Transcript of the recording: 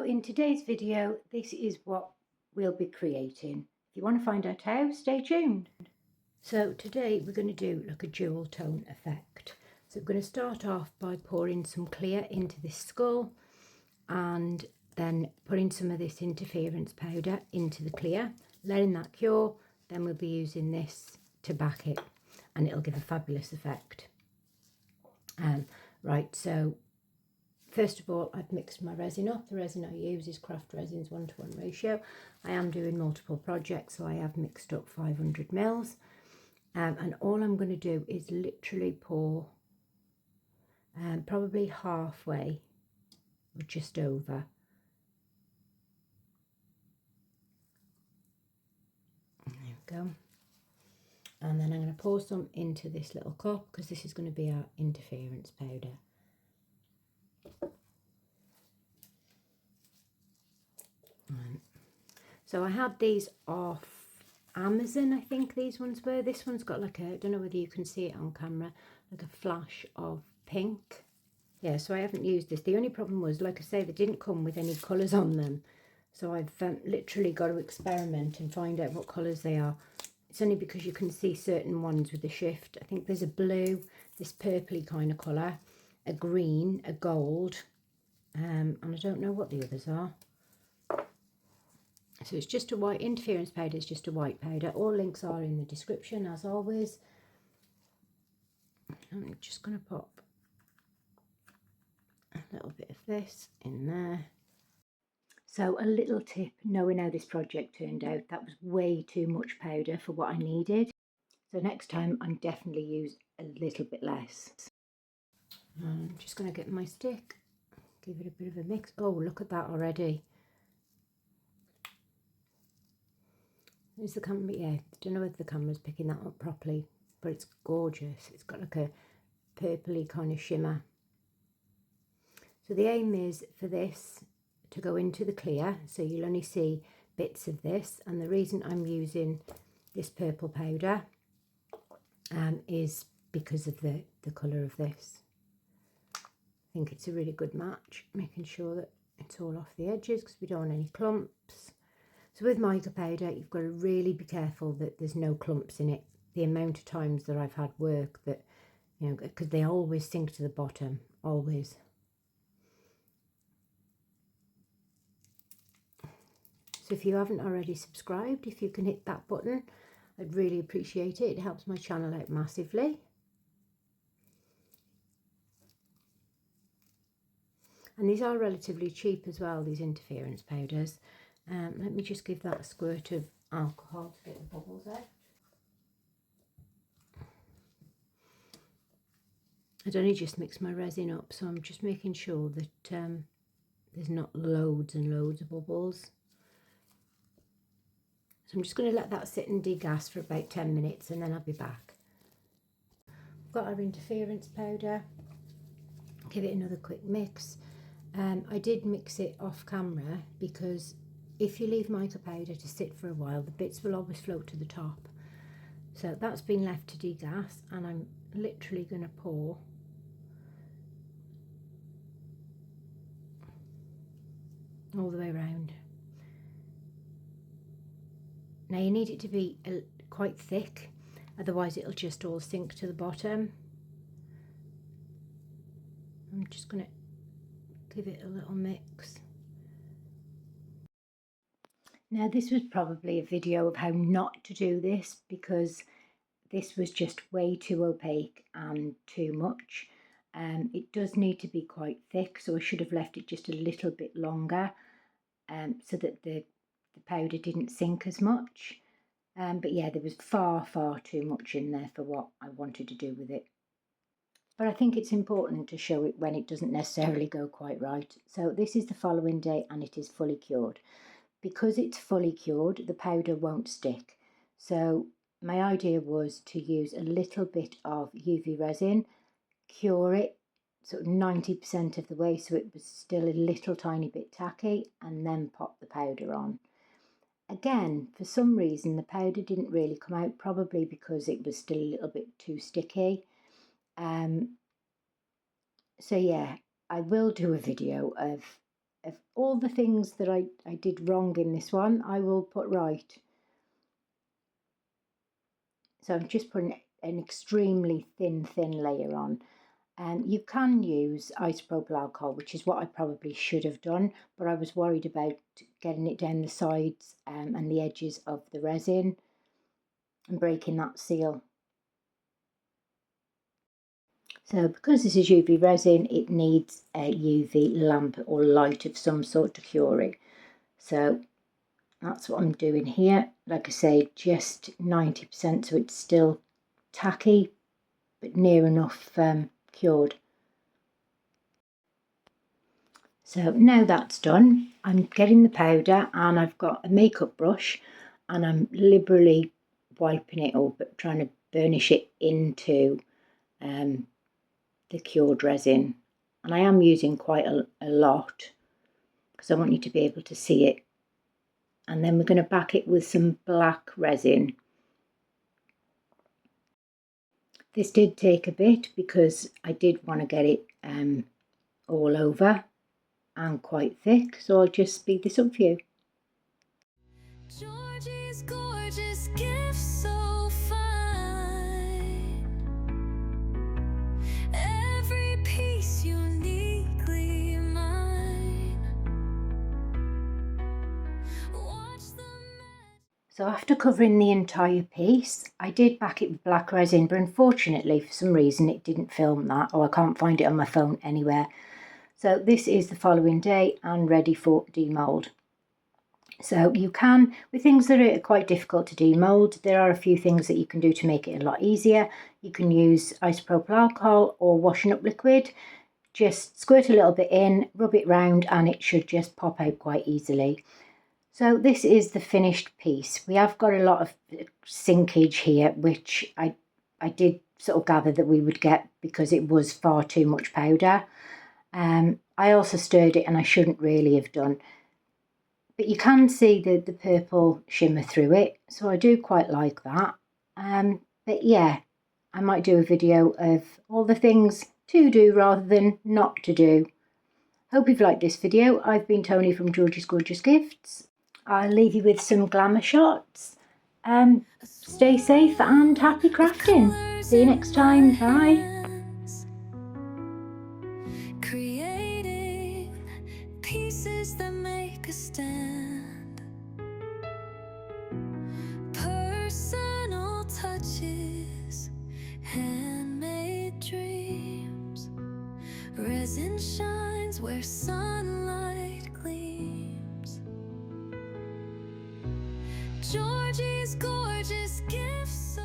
in today's video, this is what we'll be creating. If you want to find out how, stay tuned. So today we're going to do like a dual tone effect. So we're going to start off by pouring some clear into this skull and then putting some of this interference powder into the clear, letting that cure. Then we'll be using this to back it and it'll give a fabulous effect. Right, so first of all, I've mixed my resin up. The resin I use is craft resin's 1:1 ratio. I am doing multiple projects, so I have mixed up 500 mils. And all I'm going to do is literally pour probably halfway or just over. There we go. And then I'm going to pour some into this little cup because this is going to be our interference powder. So I had these off Amazon, I think these ones were. This one's got like a, I don't know whether you can see it on camera, like a flash of pink. Yeah, so I haven't used this. The only problem was, like I say, they didn't come with any colours on them. So I've literally got to experiment and find out what colours they are. It's only because you can see certain ones with the shift. I think there's a blue, this purpley kind of colour, a green, a gold, and I don't know what the others are. So it's just a white, interference powder is just a white powder. All links are in the description as always. I'm just going to pop a little bit of this in there. So a little tip, knowing how this project turned out, that was way too much powder for what I needed. So next time I'm definitely use a little bit less. I'm just going to get my stick, give it a bit of a mix. Oh, look at that already. Is the camera? Yeah, I don't know if the camera's picking that up properly, but it's gorgeous. It's got like a purpley kind of shimmer. So the aim is for this to go into the clear, so you'll only see bits of this. And the reason I'm using this purple powder is because of the colour of this. I think it's a really good match, making sure that it's all off the edges because we don't want any clumps. So with mica powder, you've got to really be careful that there's no clumps in it. The amount of times that I've had work that, you know, because they always sink to the bottom, always. So if you haven't already subscribed, if you can hit that button, I'd really appreciate it. It helps my channel out massively. And these are relatively cheap as well, these interference powders. Let me just give that a squirt of alcohol to get the bubbles out. I'd only just mixed my resin up, so I'm just making sure that there's not loads and loads of bubbles. So I'm just going to let that sit and degas for about 10 minutes and then I'll be back. We've got our interference powder. Give it another quick mix. I did mix it off camera because if you leave mica powder to sit for a while, the bits will always float to the top. So that's been left to degas, and I'm literally going to pour all the way around. Now you need it to be quite thick, otherwise it'll just all sink to the bottom. I'm just going to give it a little mix. Now this was probably a video of how not to do this because this was just way too opaque and too much. It does need to be quite thick, so I should have left it just a little bit longer so that the powder didn't sink as much. But yeah, there was far too much in there for what I wanted to do with it. But I think it's important to show it when it doesn't necessarily go quite right. So this is the following day and it is fully cured. Because it's fully cured, the powder won't stick. So my idea was to use a little bit of UV resin, cure it sort of 90% of the way so it was still a little tiny bit tacky, and then pop the powder on. Again, for some reason the powder didn't really come out, probably because it was still a little bit too sticky. So yeah, I will do a video of of all the things that I did wrong in this one, I will put right. So I'm just putting an extremely thin layer on. You can use isopropyl alcohol, which is what I probably should have done, but I was worried about getting it down the sides and the edges of the resin and breaking that seal. So because this is UV resin, it needs a UV lamp or light of some sort to cure it. So that's what I'm doing here. Like I say, just 90%, so it's still tacky, but near enough cured. So now that's done, I'm getting the powder and I've got a makeup brush and I'm liberally wiping it up, but trying to burnish it into the cured resin. And I am using quite a lot because I want you to be able to see it. And then we're going to back it with some black resin. This did take a bit because I did want to get it all over and quite thick, so I'll just speed this up for you. Georgie's gorgeous gift, so fine. Every piece uniquely mine. So after covering the entire piece, I did back it with black resin, but unfortunately for some reason it didn't film that, or I can't find it on my phone anywhere. So this is the following day and ready for demould. So you can, with things that are quite difficult to demould, there are a few things that you can do to make it a lot easier. You can use isopropyl alcohol or washing up liquid. Just squirt a little bit in, rub it round, and it should just pop out quite easily. So this is the finished piece. We have got a lot of sinkage here, which I did sort of gather that we would get because it was far too much powder. I also stirred it and I shouldn't really have done. But you can see the purple shimmer through it, so I do quite like that. But yeah, I might do a video of all the things to do rather than not to do. Hope you've liked this video. I've been Tony from Georgie's Gorgeous Gifts. I'll leave you with some glamour shots. Stay safe and happy crafting. See you next time. Bye. Creating pieces that make a stand. Personal touches, handmade dreams. Resin shines where sunlight gleams. Georgie's gorgeous gifts, so